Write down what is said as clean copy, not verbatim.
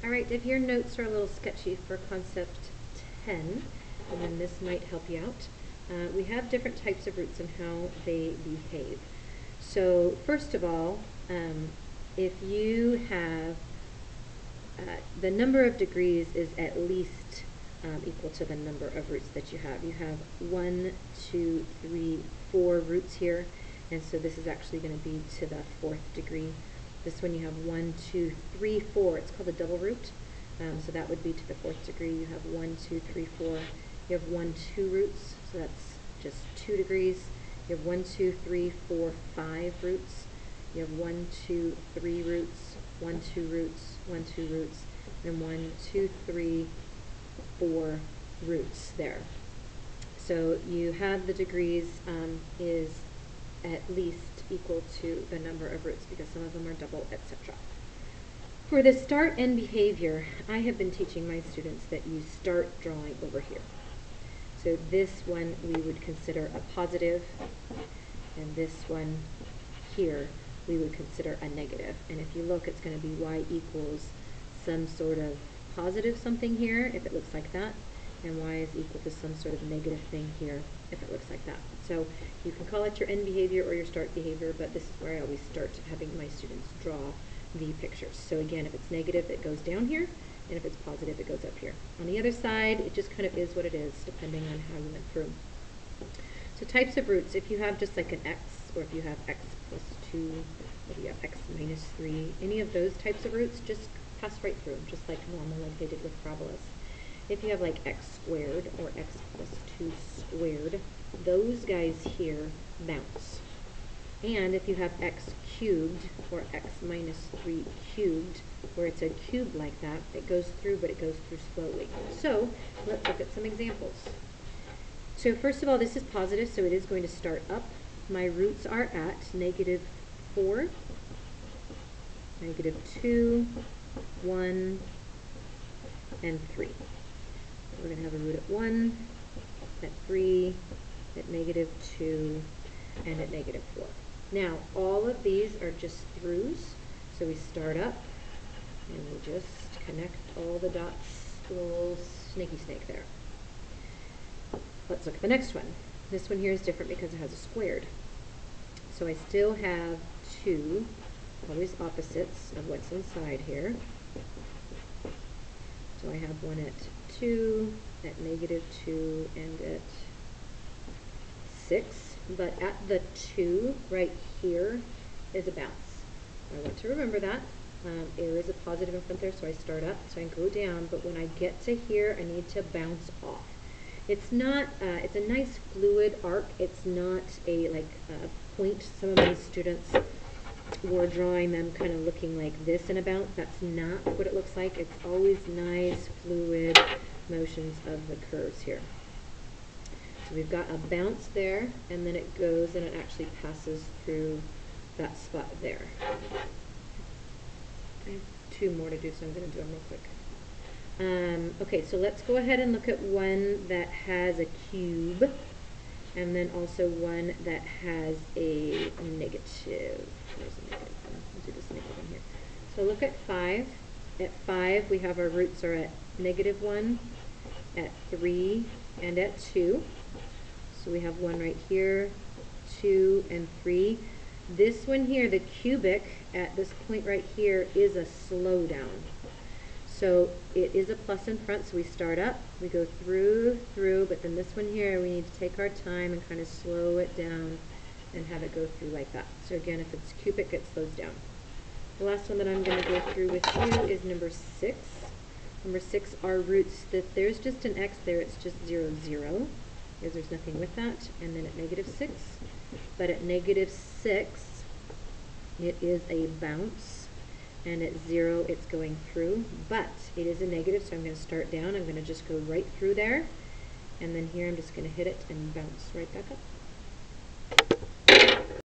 Alright, if your notes are a little sketchy for concept 10, then this might help you out. We have different types of roots and how they behave. So first of all, if you have the number of degrees is at least equal to the number of roots that you have. You have 1, 2, 3, 4 roots here, and so this is actually going to be to the 4th degree. This one you have 1, 2, 3, 4. It's called a double root. So that would be to the 4th degree. You have 1, 2, 3, 4. You have 1, 2 roots, so that's just 2 degrees. You have 1, 2, 3, 4, 5 roots. You have 1, 2, 3 roots, 1, 2 roots, 1, 2 roots, and 1, 2, 3, 4 roots there. So you have the degrees is at least equal to the number of roots because some of them are double, etc. For the start and behavior, I have been teaching my students that you start drawing over here. So this one we would consider a positive, and this one here we would consider a negative. And if you look, it's going to be y equals some sort of positive something here if it looks like that, and y is equal to some sort of negative thing here if it looks like that. So you can call it your end behavior or your start behavior, but this is where I always start having my students draw the pictures. So again, if it's negative, it goes down here, and if it's positive, it goes up here. On the other side, it just kind of is what it is, depending on how you went through. So types of roots, if you have just like an x, or if you have x plus 2, or you have x minus 3, any of those types of roots, just pass right through, just like normal, like they did with parabolas. If you have like x squared or x plus 2 squared, those guys here bounce. And if you have x cubed or x minus 3 cubed, where it's a cube like that, it goes through, but it goes through slowly. So let's look at some examples. So first of all, this is positive, so it is going to start up. My roots are at negative 4, negative 2, 1, and 3. We're going to have a root at 1, at 3, at negative 2, and at negative 4. Now, all of these are just throughs, so we start up, and we just connect all the dots, a little snaky snake there. Let's look at the next one. This one here is different because it has a squared. So I still have 2, always opposites of what's inside here. So I have one at 2, at negative 2, and at 6. But at the 2 right here is a bounce. I want to remember that. There is a positive in front there, so I start up, so I go down, but when I get to here, I need to bounce off. It's not, it's a nice fluid arc. It's not a point. Some of my students were drawing them kind of looking like this in a bounce. That's not what it looks like. It's always nice fluid motions of the curves here. So we've got a bounce there, and then it goes and it actually passes through that spot there. I have 2 more to do, so I'm going to do them real quick. Okay, so let's go ahead and look at one that has a cube, and then also one that has a negative. There's a negative one. We'll do this negative one here. So look at 5. At 5, we have our roots are at negative 1, at 3, and at 2. So we have one right here, 2, and 3. This one here, the cubic, at this point right here, is a slowdown. So it is a plus in front, so we start up, we go through, but then this one here, we need to take our time and kind of slow it down and have it go through like that. So again, if it's cubic, it slows down. The last one that I'm going to go through with you is number 6. Number 6 are roots that there's just an x there, it's just 0, 0, because there's nothing with that, and then at negative 6. But at negative 6, it is a bounce. And at 0, it's going through, but it is a negative, so I'm going to start down. I'm going to just go right through there, and then here I'm just going to hit it and bounce right back up.